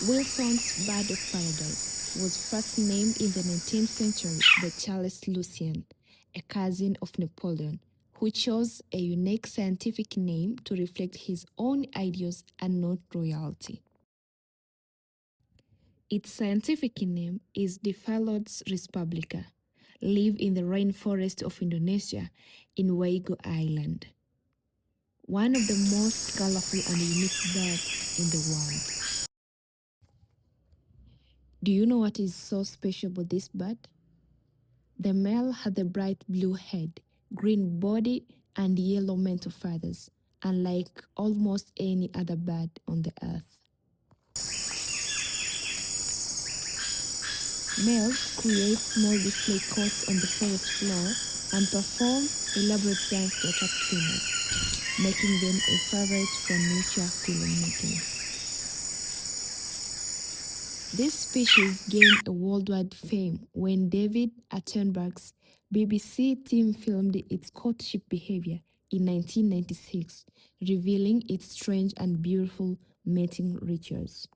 Wilson's Bird of Paradise was first named in the 19th century by Charles Lucien, a cousin of Napoleon, who chose a unique scientific name to reflect his own ideas and not royalty. Its scientific name is Diphyllodes respublica, live in the rainforest of Indonesia in Waigo Island. One of the most colorful and unique birds in the world. Do you know what is so special about this bird? The male has a bright blue head, green body, and yellow mantle feathers, unlike almost any other bird on the earth. Males create small display coats on the forest floor and perform elaborate dance to attract females, making them a favorite for nature filmmakings. This species gained a worldwide fame when David Attenborough's BBC team filmed its courtship behavior in 1996, revealing its strange and beautiful mating rituals.